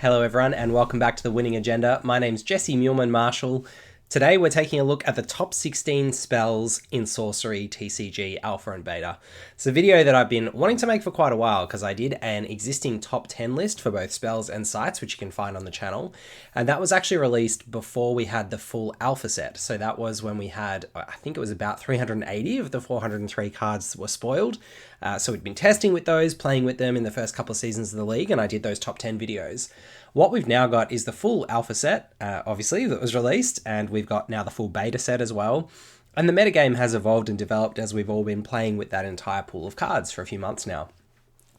Hello everyone and welcome back to the Winning Agenda. My name's Jesse Muleman Marshall. Today we're taking a look at the top 16 spells in Sorcery TCG Alpha and Beta. It's a video that I've been wanting to make for quite a while because I did an existing top 10 list for both spells and sites, which you can find on the channel. And that was actually released before we had the full alpha set. So that was when we had, I think it was about 380 of the 403 cards that were spoiled. So we'd been testing with those, playing with them in the first couple of seasons of the league, and I did those top 10 videos. What we've now got is the full alpha set, obviously, that was released, and we've got now the full beta set as well. And the metagame has evolved and developed as we've all been playing with that entire pool of cards for a few months now.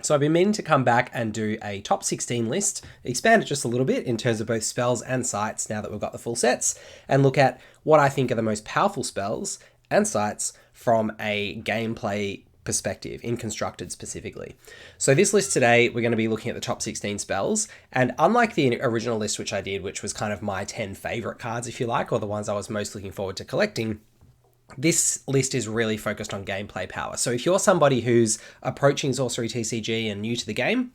So I've been meaning to come back and do a top 16 list, expand it just a little bit in terms of both spells and sites now that we've got the full sets, and look at what I think are the most powerful spells and sites from a gameplay perspective, in Constructed specifically. So this list today, we're going to be looking at the top 16 spells, and unlike the original list which I did, which was kind of my 10 favorite cards, if you like, or the ones I was most looking forward to collecting, this list is really focused on gameplay power. So if you're somebody who's approaching Sorcery TCG and new to the game,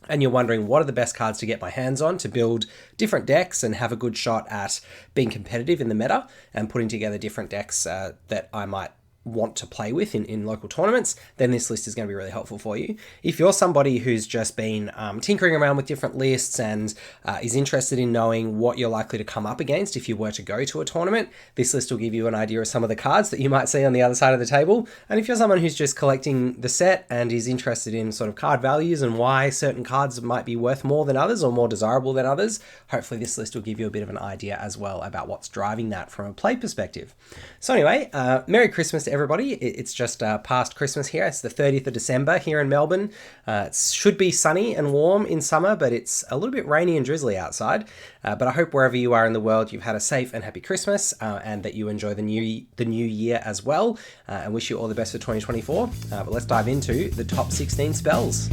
and you're wondering what are the best cards to get my hands on to build different decks and have a good shot at being competitive in the meta and putting together different decks that I might want to play with in local tournaments, then this list is going to be really helpful for you. If you're somebody who's just been tinkering around with different lists and is interested in knowing what you're likely to come up against if you were to go to a tournament, this list will give you an idea of some of the cards that you might see on the other side of the table. And if you're someone who's just collecting the set and is interested in sort of card values and why certain cards might be worth more than others or more desirable than others, hopefully this list will give you a bit of an idea as well about what's driving that from a play perspective. So anyway, Merry Christmas to everybody. It's just past Christmas here. It's the 30th of December here in Melbourne. It should be sunny and warm in summer, but it's a little bit rainy and drizzly outside. But I hope wherever you are in the world, you've had a safe and happy Christmas and that you enjoy the new year as well. And wish you all the best for 2024. But let's dive into the top 16 spells.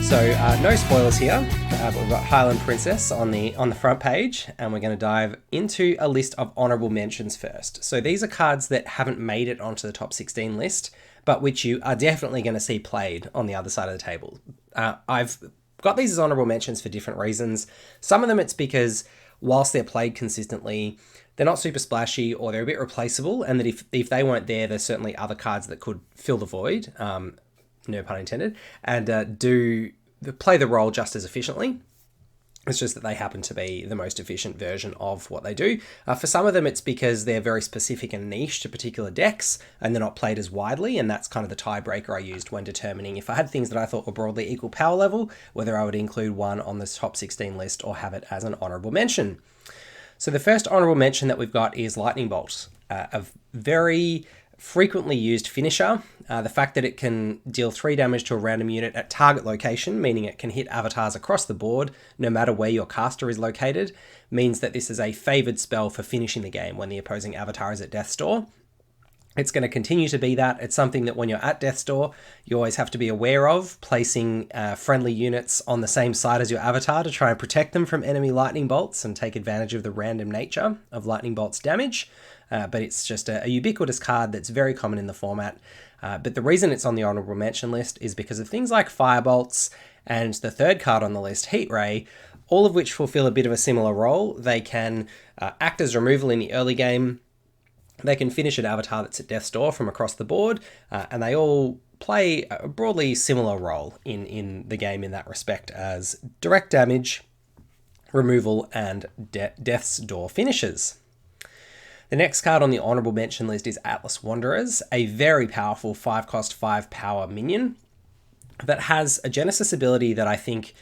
So no spoilers here, but we've got Highland Princess on the front page, and we're going to dive into a list of honourable mentions first. So these are cards that haven't made it onto the top 16 list, but which you are definitely going to see played on the other side of the table. I've got these as honourable mentions for different reasons. Some of them it's because whilst they're played consistently, they're not super splashy or they're a bit replaceable, and that if they weren't there, there's certainly other cards that could fill the void. No pun intended, and do play the role just as efficiently. It's just that they happen to be the most efficient version of what they do. For some of them, it's because they're very specific and niche to particular decks, and they're not played as widely, and that's kind of the tiebreaker I used when determining if I had things that I thought were broadly equal power level, whether I would include one on this top 16 list or have it as an honourable mention. So the first honourable mention that we've got is Lightning Bolt, a very frequently used finisher. The fact that it can deal 3 damage to a random unit at target location, meaning it can hit avatars across the board no matter where your caster is located, means that this is a favoured spell for finishing the game when the opposing avatar is at death's door. It's going to continue to be that. It's something that when you're at death's door, you always have to be aware of, placing friendly units on the same side as your avatar to try and protect them from enemy lightning bolts and take advantage of the random nature of lightning bolts damage. But it's just a ubiquitous card that's very common in the format. But the reason it's on the honourable mention list is because of things like Firebolts and the third card on the list, Heat Ray, all of which fulfill a bit of a similar role. They can act as removal in the early game. They can finish an avatar that's at death's door from across the board, and they all play a broadly similar role in the game in that respect as direct damage, removal, and death's door finishes. The next card on the honourable mention list is Atlas Wanderers, a very powerful 5-cost 5 power minion that has a Genesis ability that I think,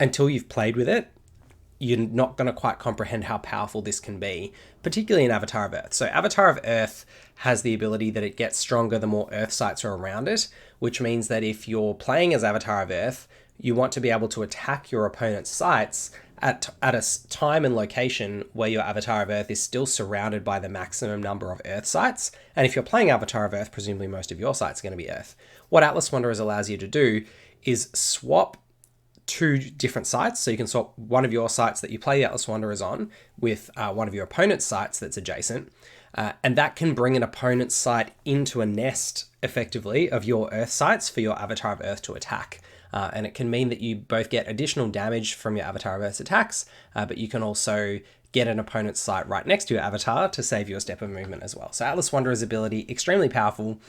until you've played with it, you're not going to quite comprehend how powerful this can be, particularly in Avatar of Earth. So Avatar of Earth has the ability that it gets stronger the more Earth sites are around it, which means that if you're playing as Avatar of Earth, you want to be able to attack your opponent's sites at a time and location where your Avatar of Earth is still surrounded by the maximum number of Earth sites. And if you're playing Avatar of Earth, presumably most of your sites are going to be Earth. What Atlas Wanderers allows you to do is swap 2 different sites. So you can swap one of your sites that you play the Atlas Wanderers on with one of your opponent's sites that's adjacent. And that can bring an opponent's site into a nest, effectively, of your Earth sites for your Avatar of Earth to attack. And it can mean that you both get additional damage from your Avatar of Earth's attacks, but you can also get an opponent's site right next to your avatar to save you a step of movement as well. So Atlas Wanderer's ability, extremely powerful,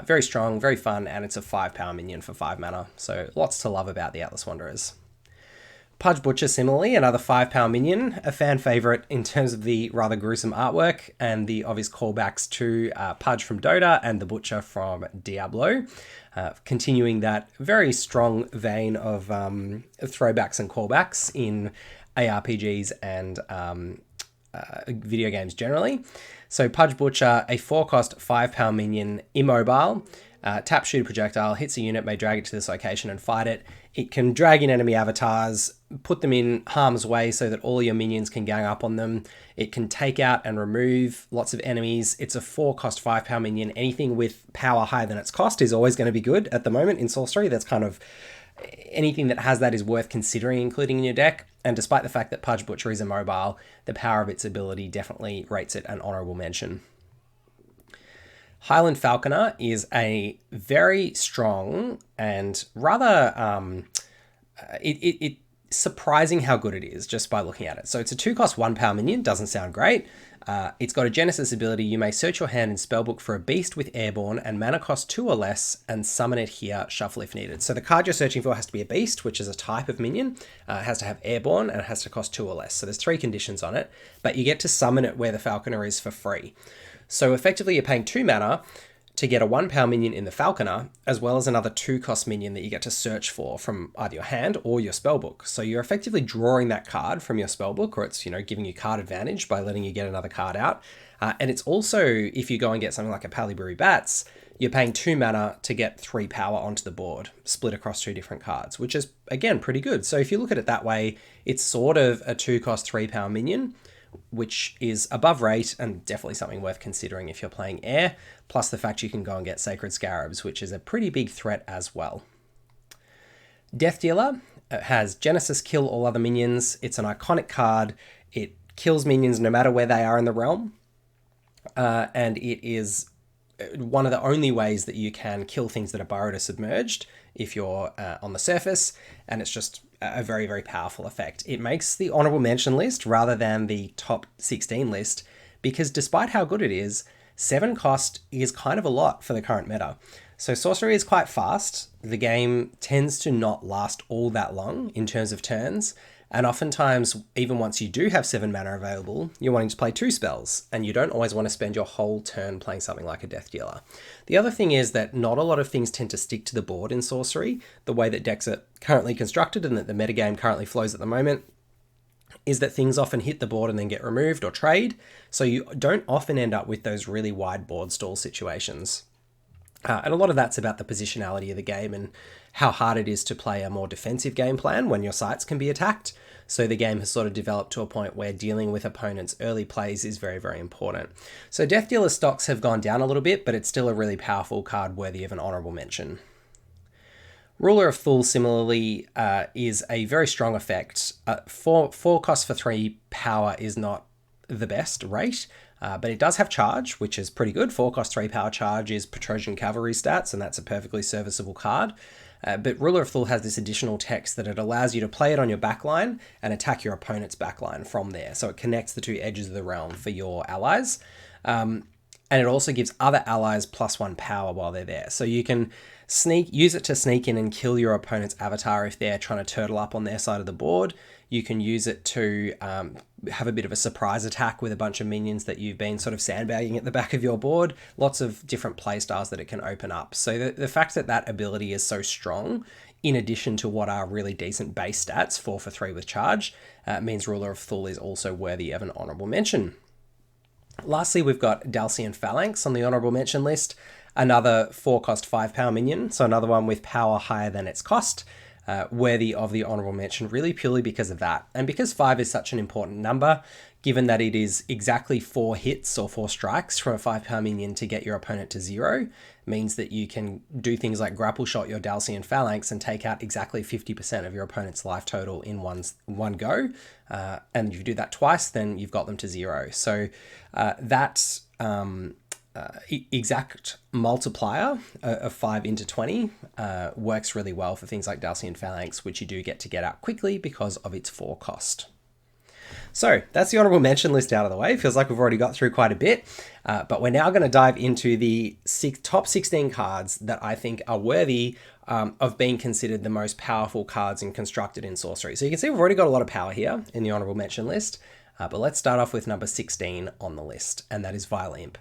very strong, very fun, and it's a 5-power minion for 5 mana. So lots to love about the Atlas Wanderers. Pudge Butcher, similarly, another 5-power minion, a fan favourite in terms of the rather gruesome artwork and the obvious callbacks to Pudge from Dota and the Butcher from Diablo, continuing that very strong vein of throwbacks and callbacks in ARPGs and video games generally. So Pudge Butcher, a 4-cost 5-power minion, immobile, tap, shoot a projectile, hits a unit, may drag it to this location and fight it. It can drag in enemy avatars, put them in harm's way so that all your minions can gang up on them. It can take out and remove lots of enemies. It's a 4-cost 5-power minion. Anything with power higher than its cost is always going to be good at the moment in Sorcery. That's kind of anything that has that is worth considering including in your deck. And despite the fact that Pudge Butcher is immobile, the power of its ability definitely rates it an honourable mention. Highland Falconer is a very strong and rather surprising how good it is just by looking at it. So it's a 2-cost 1-power minion, doesn't sound great. It's got a Genesis ability. You may search your hand in Spellbook for a beast with airborne and mana cost 2 or less and summon it here, shuffle if needed. So the card you're searching for has to be a beast, which is a type of minion. It has to have airborne and it has to cost 2 or less. So there's 3 conditions on it, but you get to summon it where the Falconer is for free. So effectively you're paying 2 mana to get a 1-power minion in the Falconer, as well as another 2-cost minion that you get to search for from either your hand or your spellbook. So you're effectively drawing that card from your spellbook, or it's, giving you card advantage by letting you get another card out. And it's also, if you go and get something like a Paliburi Bats, you're paying 2 mana to get 3 power onto the board, split across 2 different cards, which is, again, pretty good. So if you look at it that way, it's sort of a 2-cost 3-power minion, which is above rate and definitely something worth considering if you're playing air, plus the fact you can go and get Sacred Scarabs, which is a pretty big threat as well. Death Dealer has Genesis kill all other minions. It's an iconic card. It kills minions no matter where they are in the realm, and it is one of the only ways that you can kill things that are burrowed or submerged if you're on the surface, and it's just a very, very powerful effect. It makes the honourable mention list rather than the top 16 list, because despite how good it is, 7 cost is kind of a lot for the current meta. So Sorcery is quite fast. The game tends to not last all that long in terms of turns, and oftentimes, even once you do have 7 mana available, you're wanting to play 2 spells, and you don't always want to spend your whole turn playing something like a Death Dealer. The other thing is that not a lot of things tend to stick to the board in Sorcery. The way that decks are currently constructed and that the metagame currently flows at the moment is that things often hit the board and then get removed or trade, so you don't often end up with those really wide board stall situations. And a lot of that's about the positionality of the game and how hard it is to play a more defensive game plan when your sites can be attacked. So the game has sort of developed to a point where dealing with opponents' early plays is very, very important. So Death Dealer stocks have gone down a little bit, but it's still a really powerful card worthy of an honourable mention. Ruler of Thule, similarly, is a very strong effect. 4 cost for 3 power is not the best rate, but it does have charge, which is pretty good. 4 cost 3 power charge is Petrosian Cavalry stats, and that's a perfectly serviceable card. But Ruler of Thule has this additional text that it allows you to play it on your backline and attack your opponent's backline from there. So it connects the 2 edges of the realm for your allies. And it also gives other allies +1 power while they're there. So you can use it to sneak in and kill your opponent's avatar if they're trying to turtle up on their side of the board. You can use it to have a bit of a surprise attack with a bunch of minions that you've been sort of sandbagging at the back of your board. Lots of different playstyles that it can open up. So the fact that that ability is so strong, in addition to what are really decent base stats, 4 for 3 with charge, means Ruler of Thule is also worthy of an honourable mention. Lastly, we've got Atlantean Phalanx on the honourable mention list. Another 4 cost 5 power minion, so another one with power higher than its cost. Worthy of the honourable mention really purely because of that. And because 5 is such an important number, given that it is exactly 4 hits or 4 strikes from a 5-power minion to get your opponent to 0, means that you can do things like Grapple Shot your Atlantean Phalanx and take out exactly 50% of your opponent's life total in one go. And if you do that twice, then you've got them to 0. So that's exact multiplier of 5 into 20 works really well for things like Dalcian Phalanx, which you do get to get out quickly because of its 4 cost. So that's the honourable mention list out of the way. Feels like we've already got through quite a bit, but we're now going to dive into the top 16 cards that I think are worthy of being considered the most powerful cards in constructed in Sorcery. So you can see we've already got a lot of power here in the honourable mention list, but let's start off with number 16 on the list, and that is Vilimp.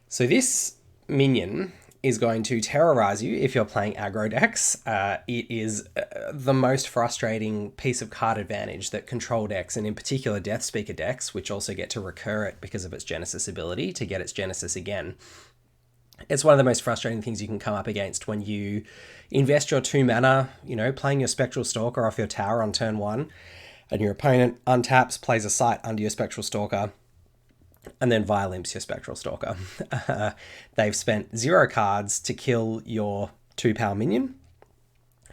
So this minion is going to terrorize you if you're playing aggro decks. It is the most frustrating piece of card advantage that control decks, and in particular Death Speaker decks, which also get to recur it because of its Genesis ability to get its Genesis again. It's one of the most frustrating things you can come up against when you invest your 2 mana, playing your Spectral Stalker off your tower on turn 1, and your opponent untaps, plays a sight under your Spectral Stalker, and then Vilimps your Spectral Stalker. They've spent 0 cards to kill your 2-power minion,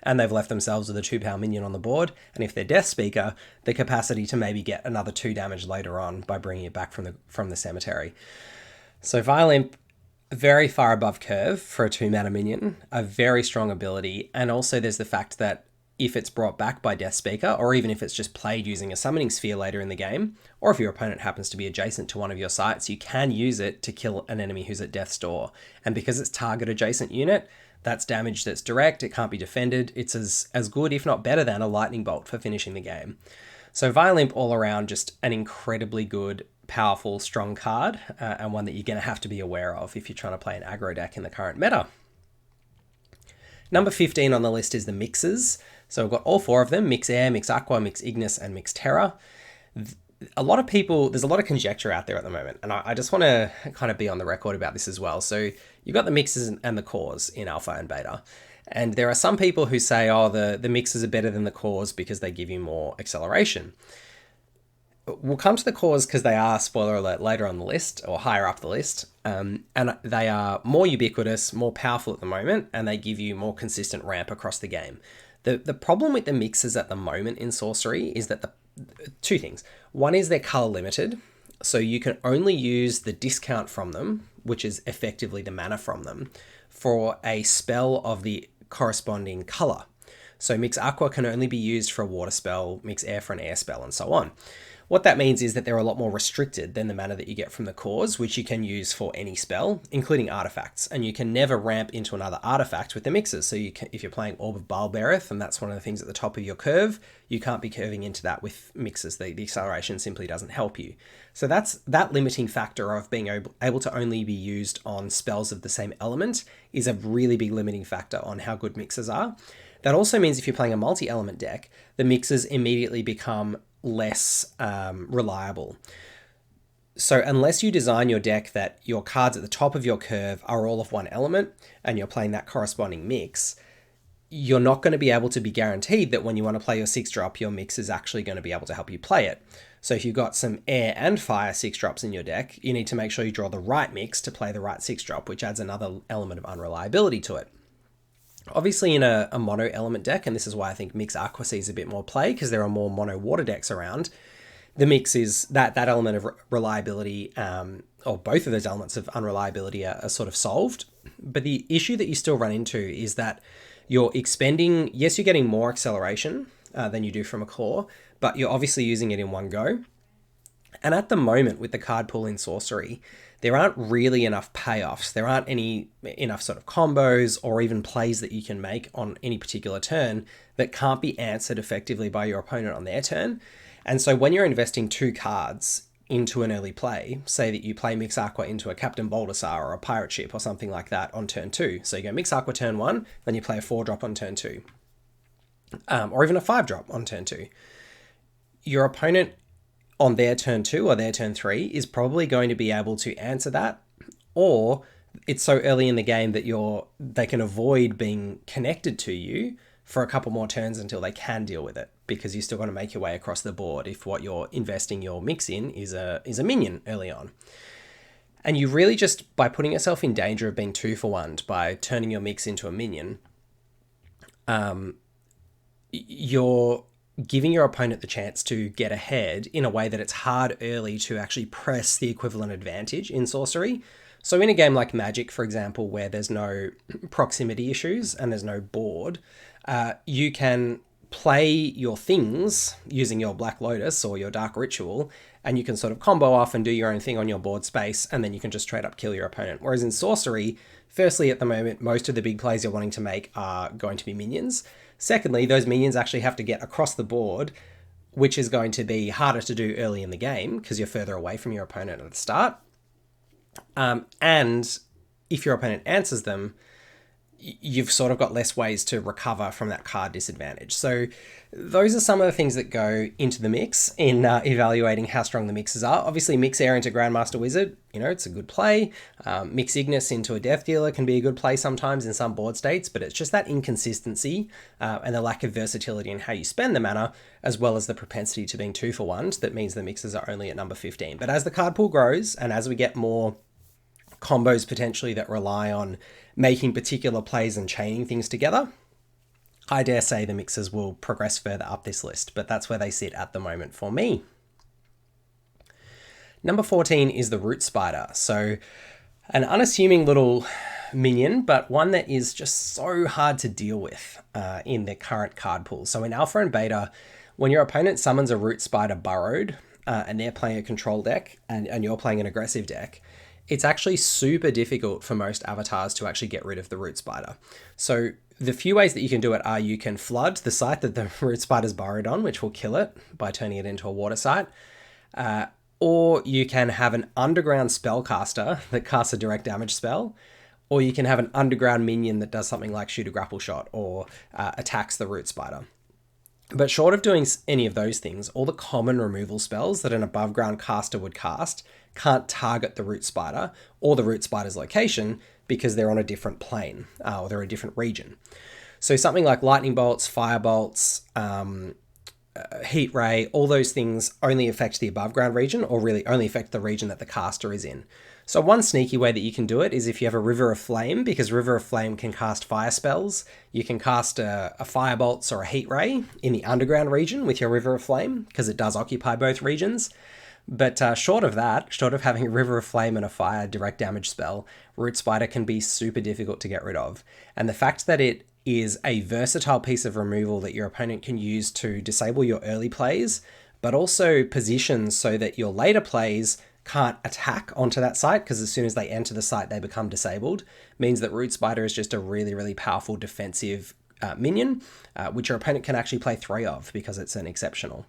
and they've left themselves with a 2-power minion on the board, and if they're Death Speaker, the capacity to maybe get another 2 damage later on by bringing it back from the cemetery. So Vilimp, very far above curve for a 2-mana minion, a very strong ability, and also there's the fact that if it's brought back by Death Speaker, or even if it's just played using a Summoning Sphere later in the game, or if your opponent happens to be adjacent to one of your sites, you can use it to kill an enemy who's at death's door. And because it's target adjacent unit, that's damage that's direct, it can't be defended, it's as good, if not better than, a Lightning Bolt for finishing the game. So Vilimp all around, just an incredibly good, powerful, strong card, and one that you're going to have to be aware of if you're trying to play an aggro deck in the current meta. Number 15 on the list is the mixes. So we've got all 4 of them: Mix Air, Mix Aqua, Mix Ignis, and Mix Terra. There's a lot of conjecture out there at the moment, and I just want to kind of be on the record about this as well. So you've got the mixes and the cores in alpha and beta. And there are some people who say, oh, the mixes are better than the cores because they give you more acceleration. We'll come to the cores because they are, spoiler alert, later on the list or higher up the list. And they are more ubiquitous, more powerful at the moment, and they give you more consistent ramp across the game. The problem with the mixes at the moment in Sorcery is that 2 things. One is they're color limited, so you can only use the discount from them, which is effectively the mana from them, for a spell of the corresponding color. So Mix Aqua can only be used for a water spell, Mix Air for an air spell, and so on. What that means is that they're a lot more restricted than the mana that you get from the cores, which you can use for any spell, including artifacts. And you can never ramp into another artifact with the mixes. So if you're playing Orb of Balbereth, and that's one of the things at the top of your curve, you can't be curving into that with mixes. The acceleration simply doesn't help you. So that limiting factor of being able to only be used on spells of the same element is a really big limiting factor on how good mixes are. That also means if you're playing a multi-element deck, the mixes immediately become less reliable. So unless you design your deck that your cards at the top of your curve are all of one element and you're playing that corresponding mix, you're not going to be able to be guaranteed that when you want to play your 6-drop, your mix is actually going to be able to help you play it. So if you've got some air and fire 6-drops in your deck, you need to make sure you draw the right mix to play the right 6-drop, which adds another element of unreliability to it. Obviously in a mono element deck, and this is why I think Mix Aqua sees a bit more play because there are more mono water decks around, the mix is that element of reliability, or both of those elements of unreliability are sort of solved. But the issue that you still run into is that you're expending, yes, you're getting more acceleration than you do from a core, but you're obviously using it in one go. And at the moment with the card pool in Sorcery, there aren't really enough payoffs. There aren't enough sort of combos or even plays that you can make on any particular turn that can't be answered effectively by your opponent on their turn. And so when you're investing 2 cards into an early play, say that you play Mix Aqua into a Captain Baldassar or a Pirate Ship or something like that on turn 2. So you go Mix Aqua turn 1, then you play a 4-drop on turn 2. Or even a 5-drop on turn 2. Your opponent on their turn 2 or their turn 3 is probably going to be able to answer that, or it's so early in the game that they can avoid being connected to you for a couple more turns until they can deal with it, because you still got to make your way across the board if what you're investing your mix in is a minion early on. And you really just, by putting yourself in danger of being 2-for-1 by turning your mix into a minion, you're giving your opponent the chance to get ahead in a way that it's hard early to actually press the equivalent advantage in Sorcery. So in a game like Magic, for example, where there's no proximity issues and there's no board, you can play your things using your Black Lotus or your Dark Ritual, and you can sort of combo off and do your own thing on your board space, and then you can just straight up kill your opponent. Whereas in Sorcery, firstly, at the moment, most of the big plays you're wanting to make are going to be minions. Secondly, those minions actually have to get across the board, which is going to be harder to do early in the game because you're further away from your opponent at the start. And if your opponent answers them, you've sort of got less ways to recover from that card disadvantage. So those are some of the things that go into the mix in evaluating how strong the mixes are. Obviously, mix Air into Grandmaster Wizard, it's a good play. Mix Ignis into a Death Dealer can be a good play sometimes in some board states, but it's just that inconsistency and the lack of versatility in how you spend the mana, as well as the propensity to being 2-for-1, that means the mixes are only at number 15. But as the card pool grows, and as we get more combos potentially that rely on making particular plays and chaining things together, I dare say the mixes will progress further up this list, but that's where they sit at the moment for me. Number 14 is the Root Spider. So an unassuming little minion, but one that is just so hard to deal with in the current card pool. So in Alpha and Beta, when your opponent summons a Root Spider burrowed and they're playing a control deck and you're playing an aggressive deck, it's actually super difficult for most avatars to actually get rid of the Root Spider. So the few ways that you can do it are you can flood the site that the Root Spider's burrowed on, which will kill it by turning it into a water site. Or you can have an underground spellcaster that casts a direct damage spell. Or you can have an underground minion that does something like shoot a Grapple Shot or attacks the Root Spider. But short of doing any of those things, all the common removal spells that an above ground caster would cast can't target the Root Spider or the Root Spider's location because they're on a different plane or they're a different region. So something like Lightning Bolts, Fire Bolts, Heat Ray, all those things only affect the above ground region or really only affect the region that the caster is in. So one sneaky way that you can do it is if you have a River of Flame, because River of Flame can cast fire spells. You can cast a Fire Bolts or a Heat Ray in the underground region with your River of Flame, because it does occupy both regions. But short of that, short of having a River of Flame and a fire direct damage spell, Root Spider can be super difficult to get rid of. And the fact that it is a versatile piece of removal that your opponent can use to disable your early plays, but also positions so that your later plays can't attack onto that site, because as soon as they enter the site, they become disabled, means that Root Spider is just a really, really powerful defensive minion, which your opponent can actually play 3 of because it's an exceptional.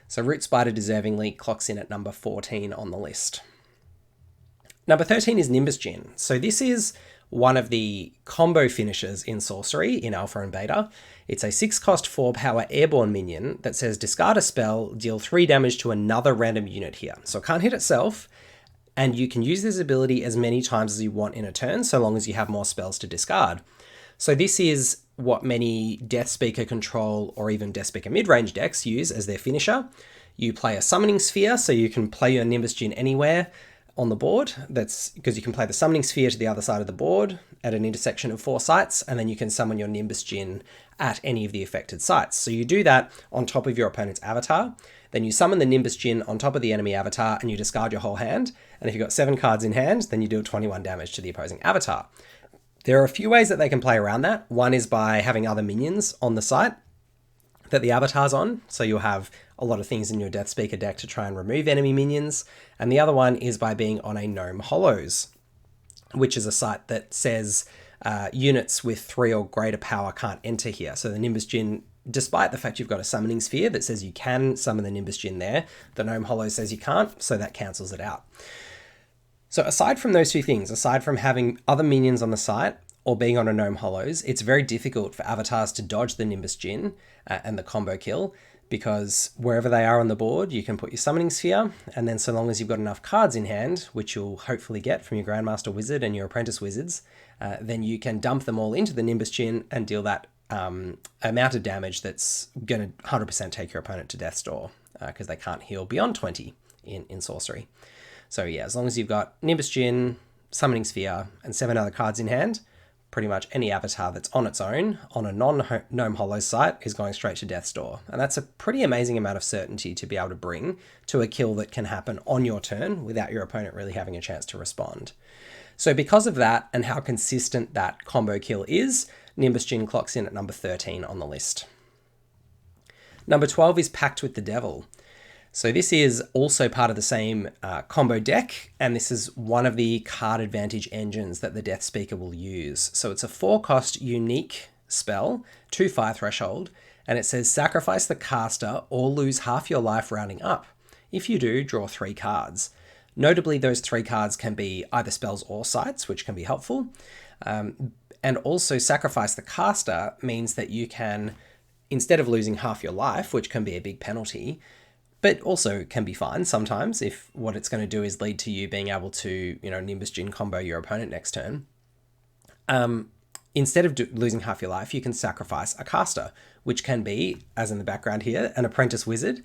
So Root Spider deservingly clocks in at number 14 on the list. Number 13 is Nimbus Gin. So this is one of the combo finishers in Sorcery in Alpha and Beta. It's a 6-cost 4-power airborne minion that says discard a spell, deal 3 damage to another random unit here. So it can't hit itself, and you can use this ability as many times as you want in a turn, so long as you have more spells to discard. So this is what many Death Speaker control or even Death Speaker mid-range decks use as their finisher. You play a Summoning Sphere, so you can play your Nimbus Gin anywhere on the board. That's because you can play the Summoning Sphere to the other side of the board at an intersection of 4 sites, and then you can summon your Nimbus Gin at any of the affected sites. So you do that on top of your opponent's avatar, then you summon the Nimbus Gin on top of the enemy avatar and you discard your whole hand, and if you've got 7 cards in hand, then you deal 21 damage to the opposing avatar. There are a few ways that they can play around that. One is by having other minions on the site that the avatar's on, so you'll have a lot of things in your Death Speaker deck to try and remove enemy minions, and the other one is by being on a Gnome Hollows, which is a site that says units with 3 or greater power can't enter here. So the Nimbus Gin, despite the fact you've got a Summoning Sphere that says you can summon the Nimbus Gin there, the Gnome Hollows says you can't, so that cancels it out. So aside from those two things, aside from having other minions on the site or being on a Gnome Hollows, it's very difficult for avatars to dodge the Nimbus Gin and the combo kill, because wherever they are on the board, you can put your Summoning Sphere, and then so long as you've got enough cards in hand, which you'll hopefully get from your Grandmaster Wizard and your Apprentice Wizards, then you can dump them all into the Nimbus Gin and deal that amount of damage that's going to 100% take your opponent to Death's Door, because they can't heal beyond 20 in Sorcery. So yeah, as long as you've got Nimbus Gin, Summoning Sphere, and 7 other cards in hand, pretty much any avatar that's on its own on a non-Gnome Hollow site is going straight to Death's Door. And that's a pretty amazing amount of certainty to be able to bring to a kill that can happen on your turn without your opponent really having a chance to respond. So because of that and how consistent that combo kill is, Nimbus Gin clocks in at number 13 on the list. Number 12 is Pact with the Devil. So this is also part of the same combo deck, and this is one of the card advantage engines that the Death Speaker will use. So it's a 4-cost unique spell, 2 fire threshold, and it says sacrifice the caster or lose half your life rounding up. If you do, draw 3 cards. Notably, those 3 cards can be either spells or sites, which can be helpful. And also sacrifice the caster means that you can, instead of losing half your life, which can be a big penalty, but also can be fine sometimes if what it's going to do is lead to you being able to, Nimbus Gin combo your opponent next turn. Instead of losing half your life, you can sacrifice a caster, which can be, as in the background here, an Apprentice Wizard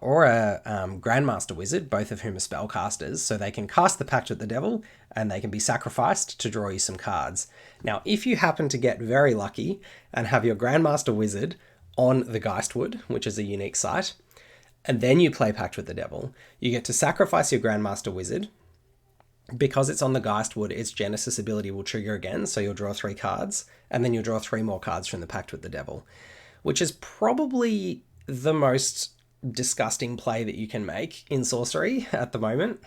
or a Grandmaster Wizard, both of whom are spellcasters, so they can cast the Pact with the Devil and they can be sacrificed to draw you some cards. Now, if you happen to get very lucky and have your Grandmaster Wizard on the Geistwood, which is a unique site, and then you play Pact with the Devil, you get to sacrifice your Grandmaster Wizard. Because it's on the Geistwood, its Genesis ability will trigger again, so you'll draw 3 cards, and then you'll draw 3 more cards from the Pact with the Devil, which is probably the most disgusting play that you can make in Sorcery at the moment,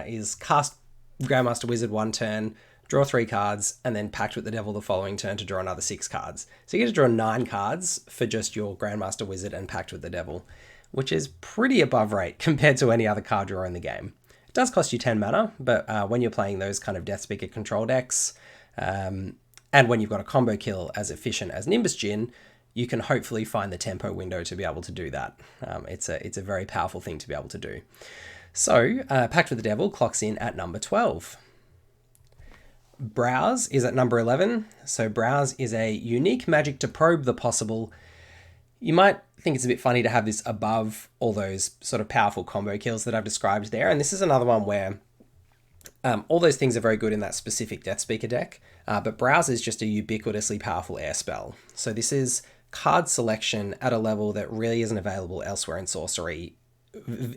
is cast Grandmaster Wizard one turn, draw 3 cards, and then Pact with the Devil the following turn to draw another 6 cards. So you get to draw 9 cards for just your Grandmaster Wizard and Pact with the Devil, which is pretty above rate compared to any other card draw in the game. It does cost you 10 mana, but when you're playing those kind of Death Speaker control decks, and when you've got a combo kill as efficient as Nimbus Gin, you can hopefully find the tempo window to be able to do that. It's a very powerful thing to be able to do. So, Pact with the Devil clocks in at number 12. Browse is at number 11. So Browse is a unique magic to probe the possible. You might think it's a bit funny to have this above all those sort of powerful combo kills that I've described there. And this is another one where all those things are very good in that specific Death Speaker deck, but Browse is just a ubiquitously powerful air spell. So this is card selection at a level that really isn't available elsewhere in Sorcery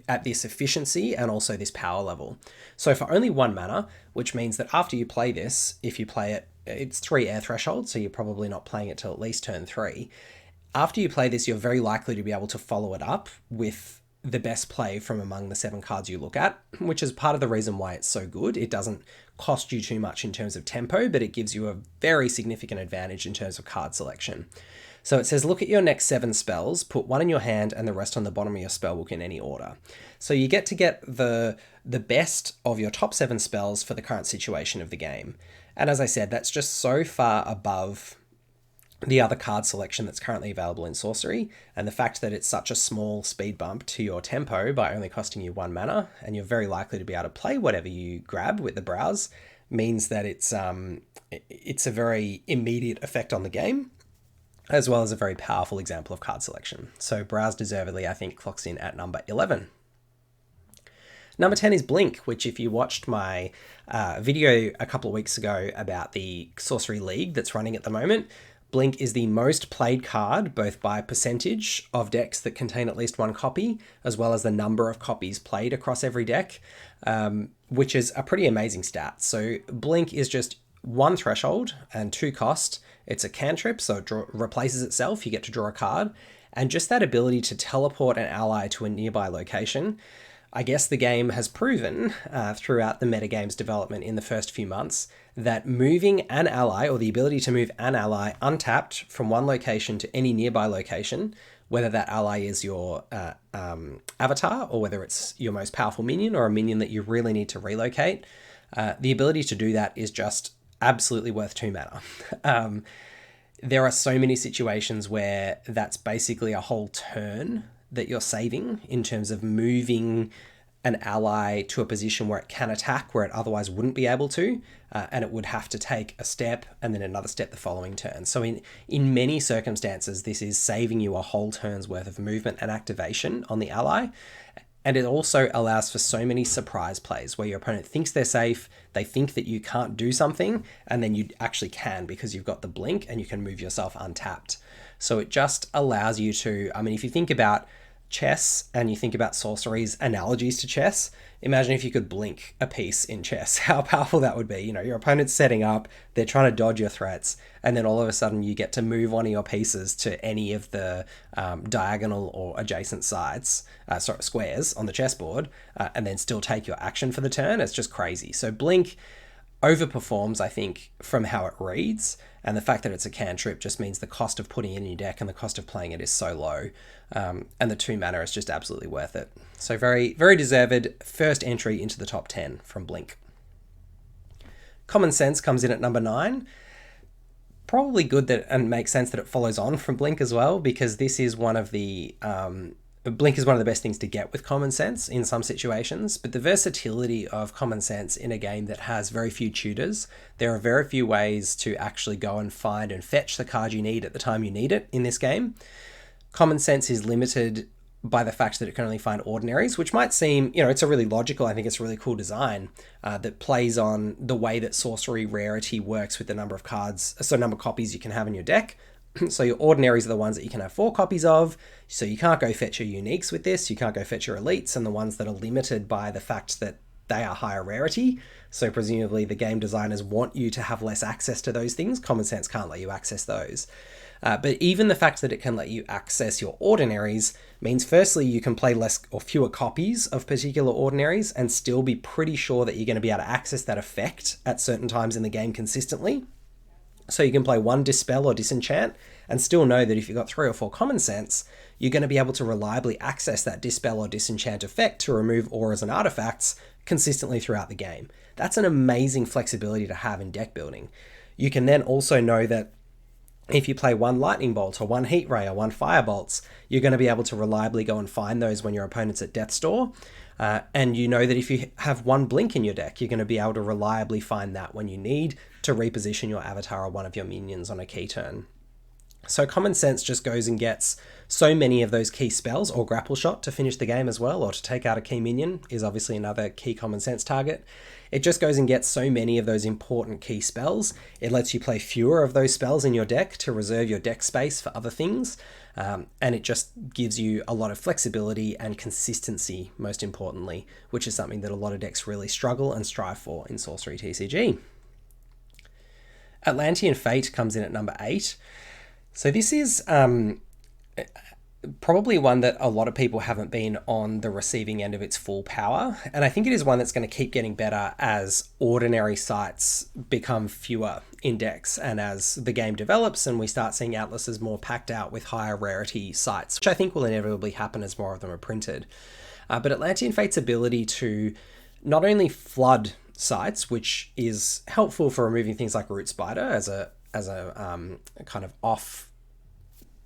at this efficiency and also this power level. So for only 1 mana, which means that after you play this, if you play it, it's 3 air thresholds, so you're probably not playing it till at least turn 3. After you play this, you're very likely to be able to follow it up with the best play from among the 7 cards you look at, which is part of the reason why it's so good. It doesn't cost you too much in terms of tempo, but it gives you a very significant advantage in terms of card selection. So it says, look at your next 7 spells, put 1 in your hand and the rest on the bottom of your spellbook in any order. So you get to get the best of your top 7 spells for the current situation of the game. And as I said, that's just so far above the other card selection that's currently available in Sorcery, and the fact that it's such a small speed bump to your tempo by only costing you 1 mana, and you're very likely to be able to play whatever you grab with the Browse, means that it's a very immediate effect on the game, as well as a very powerful example of card selection. So Browse deservedly, I think, clocks in at number 11. Number 10 is Blink, which if you watched my video a couple of weeks ago about the Sorcery League that's running at the moment, Blink is the most played card, both by percentage of decks that contain at least 1 copy, as well as the number of copies played across every deck, which is a pretty amazing stat. So Blink is just 1 threshold and 2 cost. It's a cantrip, so it replaces itself. You get to draw a card. And just that ability to teleport an ally to a nearby location, I guess the game has proven throughout the metagame's development in the first few months that moving an ally, or the ability to move an ally untapped from one location to any nearby location, whether that ally is your avatar or whether it's your most powerful minion or a minion that you really need to relocate, the ability to do that is just absolutely worth 2 mana. There are so many situations where that's basically a whole turn that you're saving in terms of moving an ally to a position where it can attack, where it otherwise wouldn't be able to, and it would have to take a step and then another step the following turn. So in many circumstances, this is saving you a whole turn's worth of movement and activation on the ally, And it also allows for so many surprise plays where your opponent thinks they're safe, they think that you can't do something, and then you actually can because you've got the blink and you can move yourself untapped. So it just allows you to, I mean, if you think about chess and you think about sorcery's analogies to chess, imagine if you could blink a piece in chess, how powerful that would be. You know, your opponent's setting up, they're trying to dodge your threats, and then all of a sudden you get to move one of your pieces to any of the diagonal or adjacent sides, squares on the chessboard, and then still take your action for the turn. It's just crazy. So blink overperforms, I think, from how it reads, and the fact that it's a cantrip just means the cost of putting it in your deck and the cost of playing it is so low, and the 2 mana is just absolutely worth it. So very, very deserved first entry into the top 10 from Blink. Common Sense comes in at number 9. Probably good that, and makes sense that it follows on from Blink as well, because this is one of the Blink is one of the best things to get with Common Sense in some situations, but the versatility of Common Sense in a game that has very few tutors, there are very few ways to actually go and find and fetch the card you need at the time you need it in this game. Common Sense is limited by the fact that it can only find ordinaries, which might seem, you know, it's a really logical, I think it's a really cool design that plays on the way that sorcery rarity works with the number of cards, so number of copies you can have in your deck. So your ordinaries are the ones that you can have 4 copies of, so you can't go fetch your uniques with this, you can't go fetch your elites, and the ones that are limited by the fact that they are higher rarity. So presumably the game designers want you to have less access to those things. Common Sense can't let you access those. But even the fact that it can let you access your ordinaries means firstly you can play less or fewer copies of particular ordinaries and still be pretty sure that you're going to be able to access that effect at certain times in the game consistently. So you can play 1 Dispel or Disenchant and still know that if you've got 3 or 4 Common Sense, you're going to be able to reliably access that Dispel or Disenchant effect to remove auras and artifacts consistently throughout the game. That's an amazing flexibility to have in deck building. You can then also know that if you play 1 Lightning Bolt or 1 Heat Ray or 1 Fire Bolts, you're going to be able to reliably go and find those when your opponent's at Death's Door. And you know that if you have 1 Blink in your deck, you're going to be able to reliably find that when you need to reposition your avatar or one of your minions on a key turn. So Common Sense just goes and gets so many of those key spells, or Grapple Shot to finish the game as well, or to take out a key minion is obviously another key Common Sense target. It just goes and gets so many of those important key spells. It lets you play fewer of those spells in your deck to reserve your deck space for other things. And it just gives you a lot of flexibility and consistency, most importantly, which is something that a lot of decks really struggle and strive for in Sorcery TCG. Atlantean Fate comes in at number 8. So this is probably one that a lot of people haven't been on the receiving end of its full power. And I think it is one that's going to keep getting better as ordinary sites become fewer in decks and as the game develops and we start seeing atlases more packed out with higher rarity sites, which I think will inevitably happen as more of them are printed. But Atlantean Fate's ability to not only flood sites, which is helpful for removing things like Root Spider as a kind of off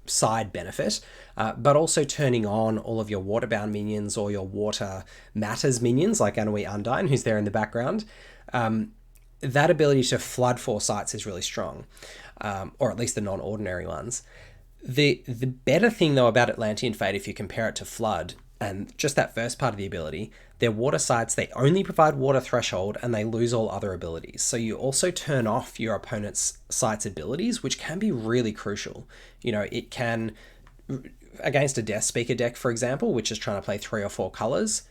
side benefit, but also turning on all of your waterbound minions or your water matters minions like Anui Undine, who's there in the background. That ability to flood 4 sites is really strong, or at least the non-ordinary ones. The better thing though about Atlantean Fate, if you compare it to Flood, and just that first part of the ability, their water sites, they only provide water threshold and they lose all other abilities. So you also turn off your opponent's site's abilities, which can be really crucial. You know, it can, against a Death Speaker deck, for example, which is trying to play 3 or 4 colors,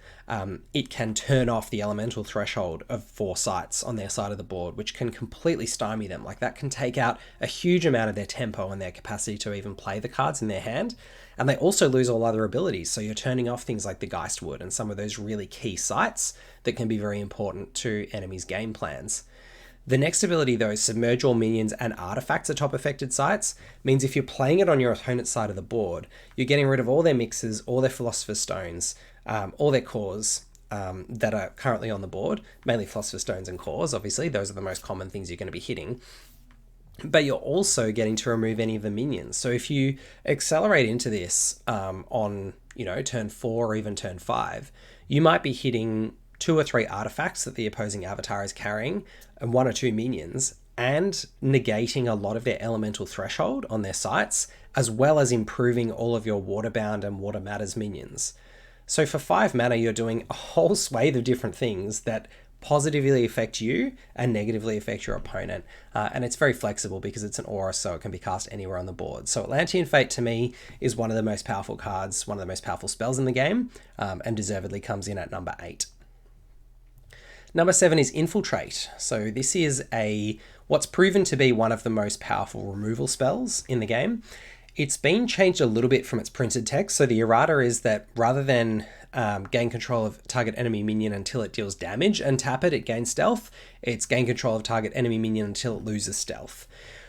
it can turn off the elemental threshold of 4 sites on their side of the board, which can completely stymie them. Like that can take out a huge amount of their tempo and their capacity to even play the cards in their hand. And they also lose all other abilities. So you're turning off things like the Geistwood and some of those really key sites that can be very important to enemies' game plans. The next ability though, Submerge all minions and artifacts atop affected sites, means if you're playing it on your opponent's side of the board, you're getting rid of all their mixes, all their Philosopher Stones, all their cores that are currently on the board, mainly Philosopher Stones and cores, obviously, those are the most common things you're going to be hitting. But you're also getting to remove any of the minions. So if you accelerate into this on, turn 4 or even turn 5, you might be hitting 2 or 3 artifacts that the opposing avatar is carrying and 1 or 2 minions, and negating a lot of their elemental threshold on their sites, as well as improving all of your waterbound and water matters minions. So for 5 mana, you're doing a whole swathe of different things that positively affect you and negatively affect your opponent. And it's very flexible because it's an aura, so it can be cast anywhere on the board. So Atlantean Fate to me is one of the most powerful cards, one of the most powerful spells in the game, and deservedly comes in at number 8. Number 7 is Infiltrate. So this is what's proven to be one of the most powerful removal spells in the game. It's been changed a little bit from its printed text. So the errata is that rather than gain control of target enemy minion until it deals damage and tap it gains stealth, it's gain control of target enemy minion until it loses stealth.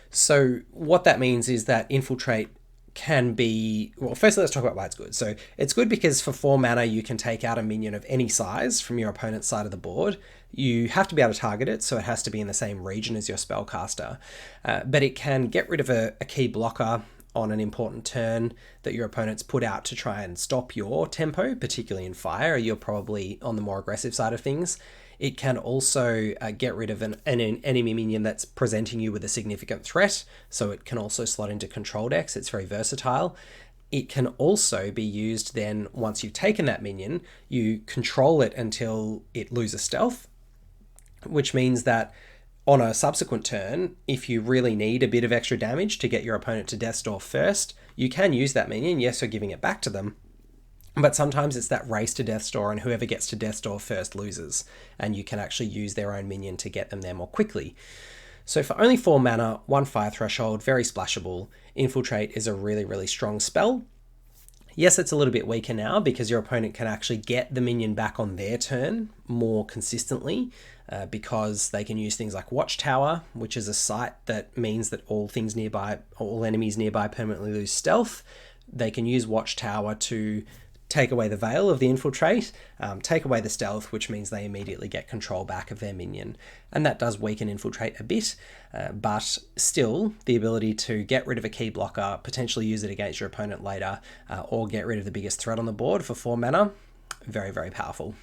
So what that means is that Infiltrate can be... Well, firstly, let's talk about why it's good. So it's good because for 4 mana, you can take out a minion of any size from your opponent's side of the board. You have to be able to target it, so it has to be in the same region as your spellcaster. But it can get rid of a key blocker on an important turn that your opponent's put out to try and stop your tempo, particularly in fire. You're probably on the more aggressive side of things. It can also get rid of an enemy minion that's presenting you with a significant threat, so it can also slot into control decks. It's very versatile. It can also be used then, once you've taken that minion, you control it until it loses stealth, which means that on a subsequent turn, if you really need a bit of extra damage to get your opponent to Death's Door first, you can use that minion. Yes, you're giving it back to them, but sometimes it's that race to Death's Door, and whoever gets to Death's Door first loses, and you can actually use their own minion to get them there more quickly. So for only 4 mana, 1 fire threshold, very splashable, Infiltrate is a really, really strong spell. Yes, it's a little bit weaker now because your opponent can actually get the minion back on their turn more consistently, because they can use things like Watchtower, which is a site that means that all enemies nearby permanently lose stealth. They can use Watchtower to take away the veil of the Infiltrate, take away the stealth, which means they immediately get control back of their minion. And that does weaken Infiltrate a bit, but still the ability to get rid of a key blocker, potentially use it against your opponent later, or get rid of the biggest threat on the board for 4 mana, very, very powerful.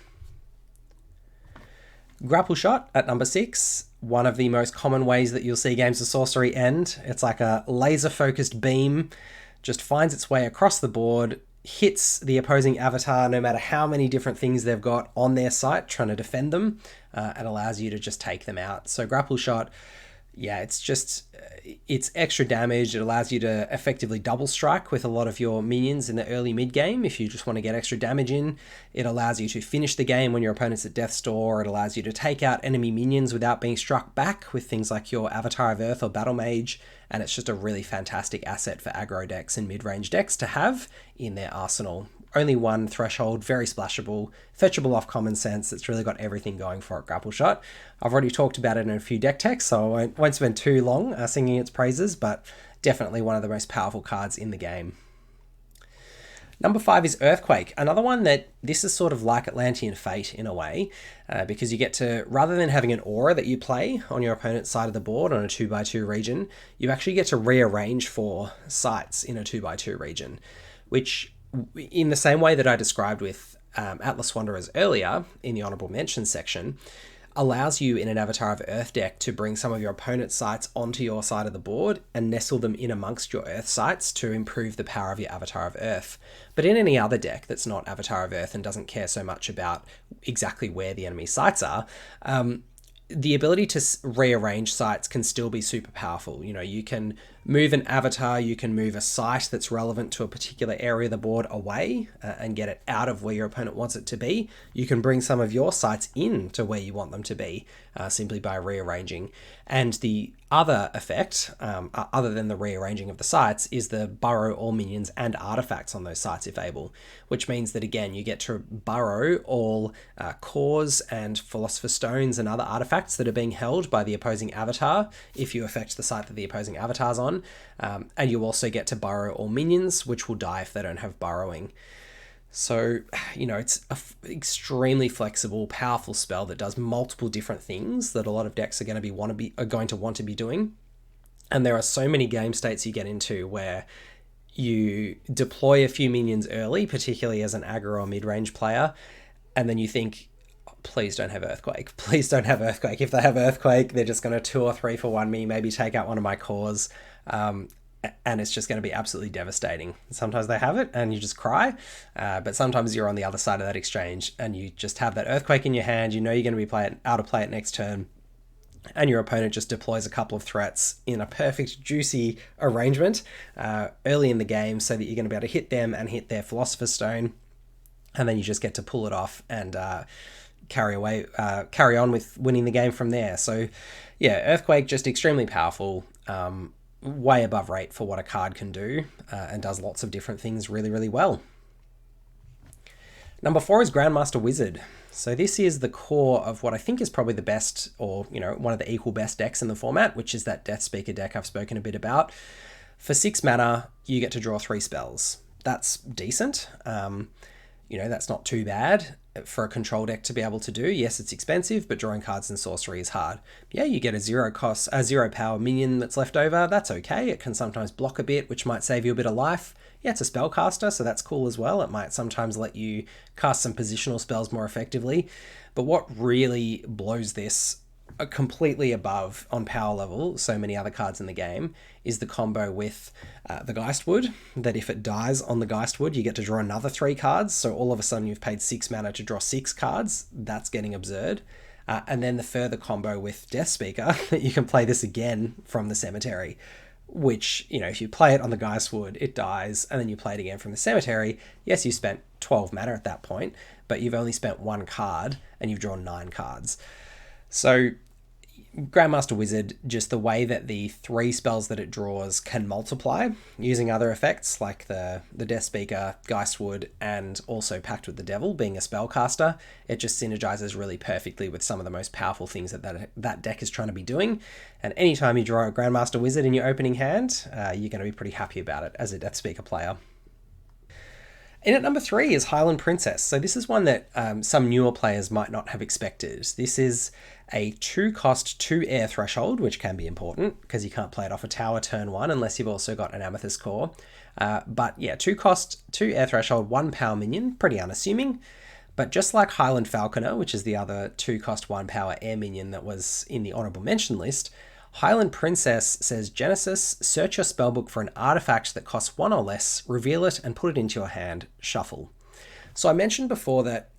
Grapple Shot at number 6, one of the most common ways that you'll see games of Sorcery end. It's like a laser-focused beam, just finds its way across the board, hits the opposing avatar no matter how many different things they've got on their site trying to defend them, and allows you to just take them out. So Grapple Shot, yeah, it's extra damage. It allows you to effectively double strike with a lot of your minions in the early mid game if you just want to get extra damage in. It allows you to finish the game when your opponent's at Death's Door. It allows you to take out enemy minions without being struck back with things like your Avatar of Earth or Battle Mage, and it's just a really fantastic asset for aggro decks and mid-range decks to have in their arsenal. Only 1 threshold, very splashable, fetchable off common sense. It's really got everything going for it, Grapple Shot. I've already talked about it in a few deck techs, so I won't spend too long singing its praises, but definitely one of the most powerful cards in the game. Number 5 is Earthquake, another one that this is sort of like Atlantean Fate in a way, because you get to, rather than having an aura that you play on your opponent's side of the board on a 2x2 region, you actually get to rearrange 4 sites in a 2x2 region, which, in the same way that I described with Atlas Wanderers earlier in the honourable mentions section, allows you in an Avatar of Earth deck to bring some of your opponent's sites onto your side of the board and nestle them in amongst your Earth sites to improve the power of your Avatar of Earth. But in any other deck that's not Avatar of Earth and doesn't care so much about exactly where the enemy sites are, the ability to rearrange sites can still be super powerful. You know, you can move an avatar, you can move a site that's relevant to a particular area of the board away and get it out of where your opponent wants it to be. You can bring some of your sites in to where you want them to be simply by rearranging. And the other effect, other than the rearranging of the sites, is the burrow all minions and artifacts on those sites if able, which means that, again, you get to burrow all cores and Philosopher Stones and other artifacts that are being held by the opposing avatar if you affect the site that the opposing avatar's on. And you also get to burrow all minions, which will die if they don't have burrowing. So, you know, it's an extremely flexible, powerful spell that does multiple different things that a lot of decks are going to want to be doing. And there are so many game states you get into where you deploy a few minions early, particularly as an aggro or mid-range player, and then you think, please don't have Earthquake. Please don't have Earthquake. If they have Earthquake, they're just going to 2 or 3 for 1 me, maybe take out one of my cores. and it's just going to be absolutely devastating. Sometimes they have it and you just cry, but sometimes you're on the other side of that exchange and you just have that Earthquake in your hand. You know you're going to be out of play it next turn, and your opponent just deploys a couple of threats in a perfect, juicy arrangement early in the game so that you're going to be able to hit them and hit their Philosopher Stone, and then you just get to pull it off and carry on with winning the game from there. So yeah, Earthquake, just extremely powerful, way above rate for what a card can do, and does lots of different things really, really well. Number 4 is Grandmaster Wizard. So this is the core of what I think is probably the best, or one of the equal best decks in the format, which is that Death Speaker deck I've spoken a bit about. For 6 mana, you get to draw 3 spells. That's decent. That's not too bad for a control deck to be able to do. Yes, it's expensive, but drawing cards in Sorcery is hard. Yeah, you get a 0 power minion that's left over. That's okay. It can sometimes block a bit, which might save you a bit of life. Yeah, it's a spellcaster, so that's cool as well. It might sometimes let you cast some positional spells more effectively. But what really blows this completely above on power level so many other cards in the game is the combo with the Geistwood, that if it dies on the Geistwood, you get to draw another 3 cards. So all of a sudden you've paid 6 mana to draw 6 cards. That's getting absurd. And then the further combo with Death Speaker, that you can play this again from the cemetery, which, if you play it on the Geistwood, it dies, and then you play it again from the cemetery. Yes, you spent 12 mana at that point, but you've only spent 1 card and you've drawn 9 cards. So Grandmaster Wizard, just the way that the 3 spells that it draws can multiply using other effects like the Death Speaker, Geistwood, and also Pact with the Devil being a spellcaster, it just synergizes really perfectly with some of the most powerful things that deck is trying to be doing. And anytime you draw a Grandmaster Wizard in your opening hand, you're going to be pretty happy about it as a Death Speaker player. In at number 3 is Highland Princess. So this is one that some newer players might not have expected. This is a 2-cost 2 air threshold, which can be important because you can't play it off a tower turn 1 unless you've also got an Amethyst core. But yeah, 2-cost 2 air threshold, 1 power minion, pretty unassuming. But just like Highland Falconer, which is the other 2-cost 1 power air minion that was in the honourable mention list, Highland Princess says, Genesis, search your spellbook for an artifact that costs 1 or less, reveal it and put it into your hand, shuffle. So I mentioned before that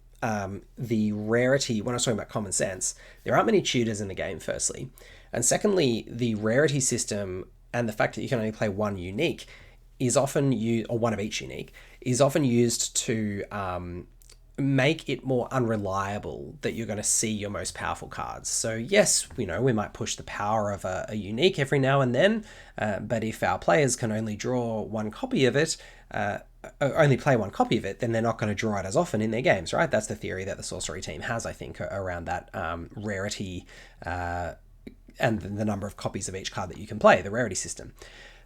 the rarity, when I was talking about common sense, there aren't many tutors in the game, firstly. And secondly, the rarity system and the fact that you can only play 1 unique is often used, or 1 of each unique, is often used to make it more unreliable that you're going to see your most powerful cards. So yes, we might push the power of a unique every now and then, but if our players can only draw 1 copy of it, only play 1 copy of it, then they're not going to draw it as often in their games, right? That's the theory that the Sorcery team has, I think, around that rarity and the number of copies of each card that you can play, the rarity system.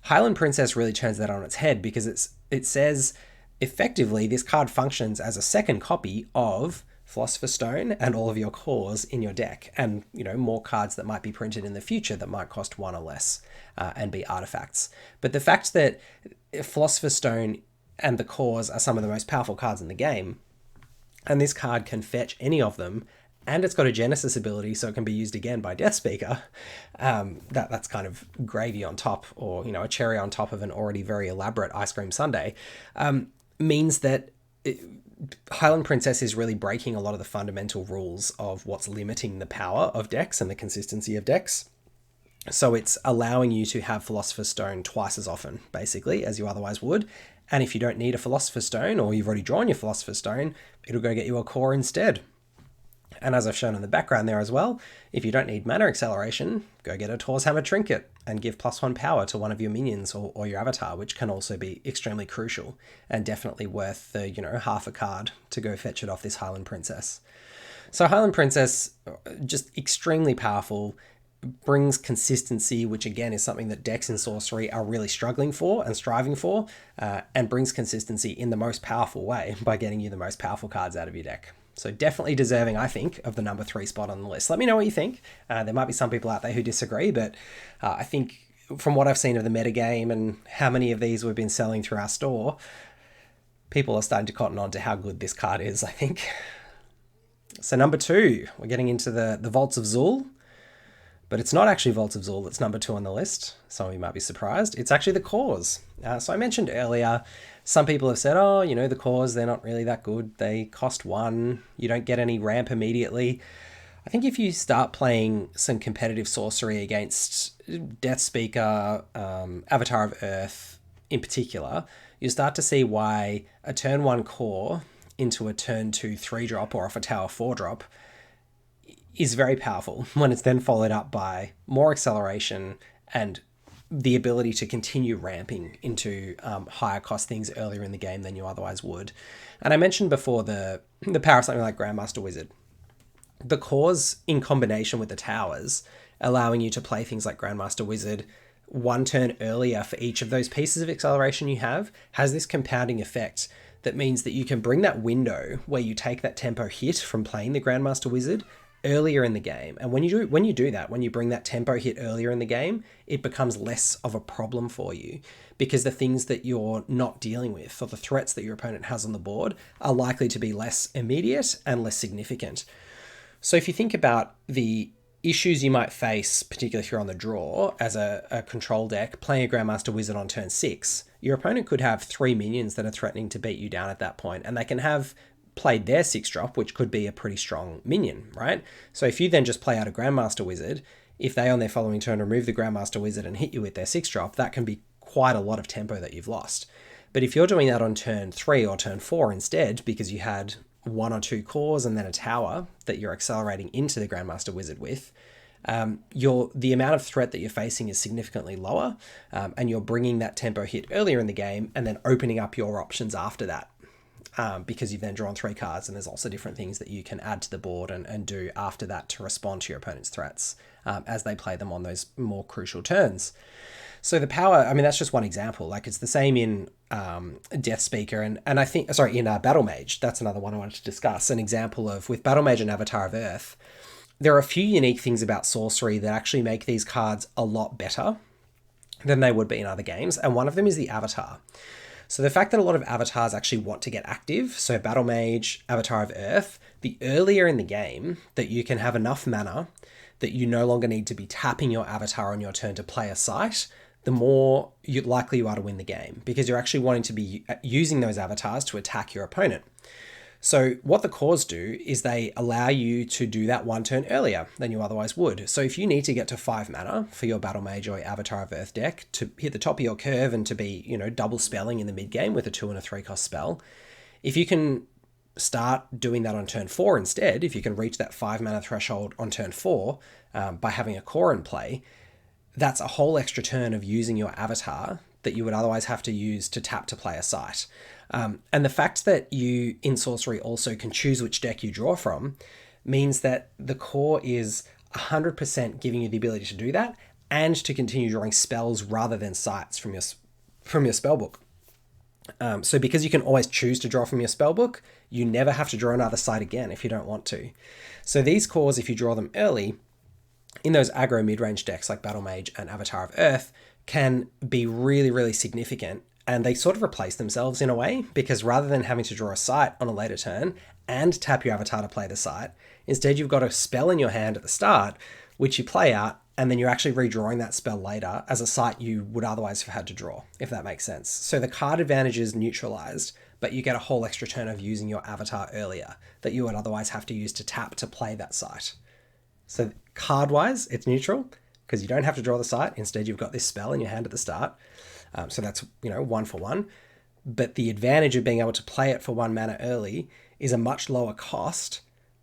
Highland Princess really turns that on its head because it says, effectively, this card functions as a second copy of Philosopher Stone and all of your cores in your deck, and more cards that might be printed in the future that might cost 1 or less and be artifacts. But the fact that Philosopher Stone and the cores are some of the most powerful cards in the game, and this card can fetch any of them, and it's got a Genesis ability, so it can be used again by Death Speaker, that's kind of gravy on top, or a cherry on top of an already very elaborate ice cream sundae, means that Highland Princess is really breaking a lot of the fundamental rules of what's limiting the power of decks and the consistency of decks. So it's allowing you to have Philosopher's Stone twice as often, basically, as you otherwise would. And if you don't need a Philosopher's Stone, or you've already drawn your Philosopher's Stone, it'll go get you a core instead. And as I've shown in the background there as well, if you don't need mana acceleration, go get a Tor's Hammer Trinket and give +1 power to one of your minions or your avatar, which can also be extremely crucial and definitely worth the, half a card to go fetch it off this Highland Princess. So Highland Princess, just extremely powerful, brings consistency, which again is something that decks in Sorcery are really struggling for and striving for, and brings consistency in the most powerful way by getting you the most powerful cards out of your deck. So definitely deserving, I think, of the number 3 spot on the list. Let me know what you think. There might be some people out there who disagree, but I think from what I've seen of the metagame and how many of these we've been selling through our store, people are starting to cotton on to how good this card is, I think. So number 2, we're getting into the Vaults of Zul. But it's not actually Vaults of Zul that's number 2 on the list. Some of you might be surprised. It's actually the cores. So I mentioned earlier, some people have said, oh, you know, the cores, they're not really that good. They cost 1. You don't get any ramp immediately. I think if you start playing some competitive sorcery against Death Speaker, Avatar of Earth in particular, you'll start to see why a turn 1 core into a turn 2 3-drop or off a tower 4-drop is very powerful when it's then followed up by more acceleration and the ability to continue ramping into higher cost things earlier in the game than you otherwise would. And I mentioned before the power of something like Grandmaster Wizard. The cores in combination with the towers, allowing you to play things like Grandmaster Wizard 1 turn earlier for each of those pieces of acceleration you have, has this compounding effect that means that you can bring that window where you take that tempo hit from playing the Grandmaster Wizard earlier in the game. And when you do that, when you bring that tempo hit earlier in the game, it becomes less of a problem for you because the things that you're not dealing with or the threats that your opponent has on the board are likely to be less immediate and less significant. So if you think about the issues you might face, particularly if you're on the draw as a control deck, playing a Grandmaster Wizard on turn 6, your opponent could have 3 minions that are threatening to beat you down at that point, and they can have played their 6-drop, which could be a pretty strong minion, right? So if you then just play out a Grandmaster Wizard, if they on their following turn remove the Grandmaster Wizard and hit you with their 6-drop, that can be quite a lot of tempo that you've lost. But if you're doing that on turn 3 or turn 4 instead, because you had 1 or 2 cores and then a tower that you're accelerating into the Grandmaster Wizard with, the amount of threat that you're facing is significantly lower, and you're bringing that tempo hit earlier in the game and then opening up your options after that. Because you've then drawn 3 cards and there's also different things that you can add to the board and do after that to respond to your opponent's threats as they play them on those more crucial turns. So the power, I mean, that's just one example. Like it's the same in Death Speaker and I think, in Battle Mage. That's another one I wanted to discuss. An example of, with Battle Mage and Avatar of Earth, there are a few unique things about sorcery that actually make these cards a lot better than they would be in other games. And one of them is the avatar. So the fact that a lot of avatars actually want to get active, so Battle Mage, Avatar of Earth, the earlier in the game that you can have enough mana that you no longer need to be tapping your avatar on your turn to play a site, the more likely you are to win the game, because you're actually wanting to be using those avatars to attack your opponent. So what the cores do is they allow you to do that 1 turn earlier than you otherwise would. So if you need to get to 5 mana for your Battle Mage or Avatar of Earth deck to hit the top of your curve and to be, double spelling in the mid game with a 2 and a 3 cost spell, if you can start doing that on turn 4 instead, if you can reach that 5 mana threshold on turn 4 by having a core in play, that's a whole extra turn of using your avatar that you would otherwise have to use to tap to play a site. And the fact that you, in Sorcery, also can choose which deck you draw from means that the core is 100% giving you the ability to do that and to continue drawing spells rather than sites from your spellbook. So because you can always choose to draw from your spellbook, you never have to draw another site again if you don't want to. So these cores, if you draw them early, in those aggro mid-range decks like Battle Mage and Avatar of Earth, can be really, really significant. And they sort of replace themselves in a way, because rather than having to draw a site on a later turn and tap your avatar to play the site, instead you've got a spell in your hand at the start, which you play out, and then you're actually redrawing that spell later as a site you would otherwise have had to draw, if that makes sense. So the card advantage is neutralized, but you get a whole extra turn of using your avatar earlier that you would otherwise have to use to tap to play that site. So card-wise, it's neutral, because you don't have to draw the site. Instead, you've got this spell in your hand at the start. So that's, 1 for 1. But the advantage of being able to play it for 1 mana early is a much lower cost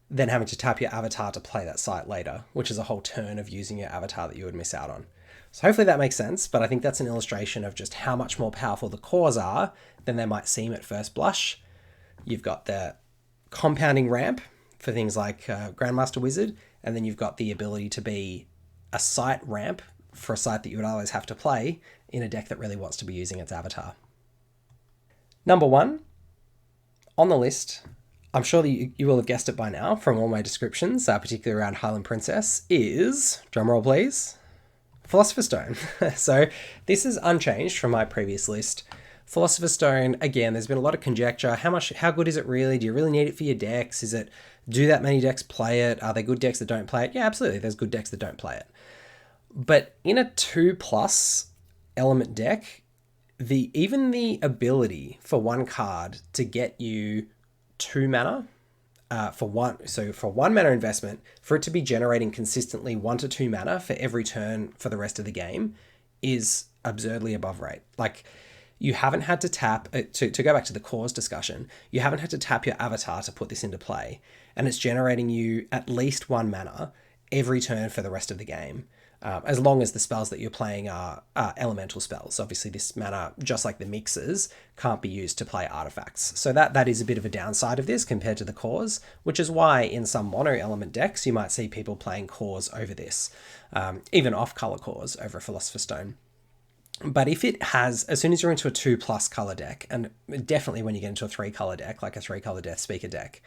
than having to tap your avatar to play that site later, which is a whole turn of using your avatar that you would miss out on. So hopefully that makes sense, but I think that's an illustration of just how much more powerful the cores are than they might seem at first blush. You've got the compounding ramp for things like Grandmaster Wizard, and then you've got the ability to be a site ramp for a site that you would otherwise have to play in a deck that really wants to be using its avatar. Number 1 on the list, I'm sure that you will have guessed it by now from all my descriptions, particularly around Highland Princess, is, drumroll please, Philosopher Stone. So this is unchanged from my previous list. Philosopher Stone, again, there's been a lot of conjecture. How good is it really? Do you really need it for your decks? Do that many decks play it? Are there good decks that don't play it? Yeah, absolutely. There's good decks that don't play it. But in a 2+ element deck, even the ability for one card to get you 2 mana for one mana investment, for it to be generating consistently 1 to 2 mana for every turn for the rest of the game is absurdly above rate. Like, you haven't had to tap, to go back to the cause discussion, you haven't had to tap your avatar to put this into play, and it's generating you at least 1 mana every turn for the rest of the game. As long as the spells that you're playing are elemental spells. Obviously, this mana, just like the mixers, can't be used to play artifacts. So that is a bit of a downside of this compared to the cause, which is why in some mono element decks, you might see people playing cause over this, even off-color cause over a Philosopher Stone. But if it has, as soon as you're into a 2+ color deck, and definitely when you get into a 3-color deck, like a 3-color Death Speaker deck,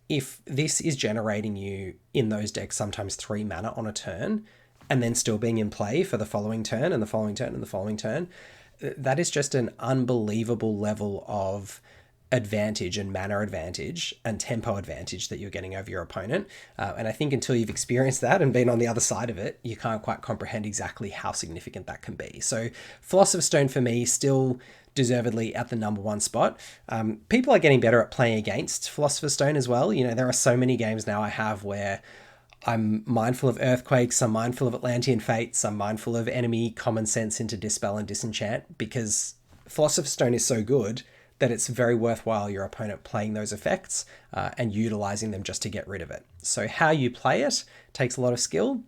if this is generating you in those decks sometimes 3 mana on a turn, and then still being in play for the following turn and the following turn and the following turn, that is just an unbelievable level of advantage and mana advantage and tempo advantage that you're getting over your opponent. And I think until you've experienced that and been on the other side of it, you can't quite comprehend exactly how significant that can be. So Philosopher's Stone for me still deservedly at the #1 spot. People are getting better at playing against Philosopher's Stone as well. You know, there are so many games now I have where I'm mindful of Earthquakes, I'm mindful of Atlantean Fates, I'm mindful of enemy common sense into Dispel and Disenchant, because Philosopher's Stone is so good that it's very worthwhile your opponent playing those effects and utilizing them just to get rid of it. So how you play it takes a lot of skill.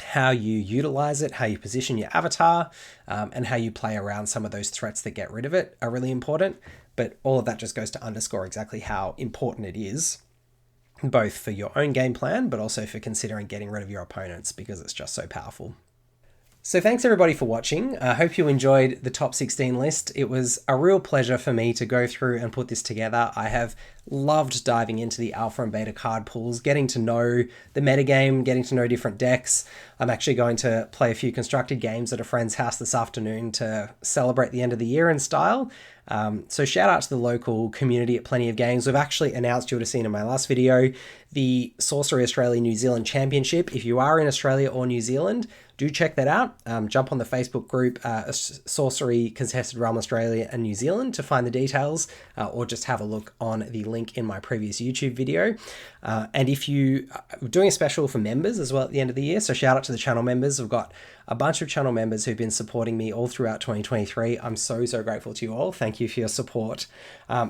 How you utilize it, how you position your avatar, and how you play around some of those threats that get rid of it are really important. But all of that just goes to underscore exactly how important it is, both for your own game plan, but also for considering getting rid of your opponents, because it's just so powerful. So thanks everybody for watching. I hope you enjoyed the top 16 list. It was a real pleasure for me to go through and put this together. I have loved diving into the alpha and beta card pools, getting to know the metagame, getting to know different decks. I'm actually going to play a few constructed games at a friend's house this afternoon to celebrate the end of the year in style. So shout out to the local community at Plenty of Games. We've actually announced, you would have seen in my last video, the Sorcery Australia New Zealand Championship. If you are in Australia or New Zealand, do check that out. Jump on the Facebook group, Sorcery Contested Realm Australia and New Zealand, to find the details, or just have a look on the link in my previous YouTube video. And if you are doing a special for members as well at the end of the year, so shout out to the channel members. We've got a bunch of channel members who've been supporting me all throughout 2023. I'm so grateful to you all. Thank you for your support.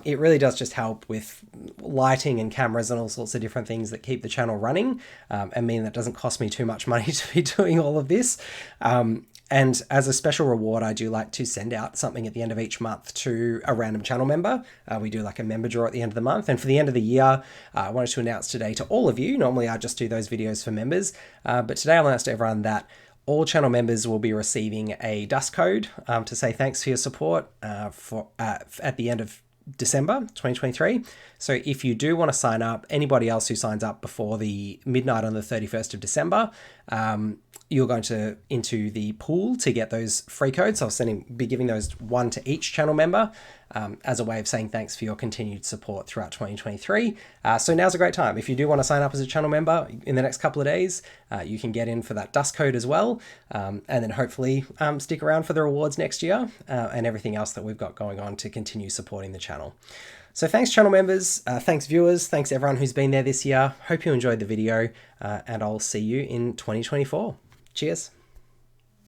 It really does just help with lighting and cameras and all sorts of different things that keep the channel running, and mean that doesn't cost me too much money to be doing all of this. And as a special reward, I do like to send out something at the end of each month to a random channel member. We do like a member draw at the end of the month. And for the end of the year, I wanted to announce today to all of you, normally I just do those videos for members, but today I'll announce to everyone that all channel members will be receiving a dust code to say thanks for your support at the end of December 2023. So if you do want to sign up, anybody else who signs up before the midnight on the 31st of December, you're going to into the pool to get those free codes. I'll be giving those one to each channel member as a way of saying thanks for your continued support throughout 2023. So now's a great time. If you do want to sign up as a channel member in the next couple of days, you can get in for that dust code as well. And then hopefully stick around for the rewards next year and everything else that we've got going on to continue supporting the channel. So thanks channel members, thanks viewers, thanks everyone who's been there this year. Hope you enjoyed the video, and I'll see you in 2024. Cheers.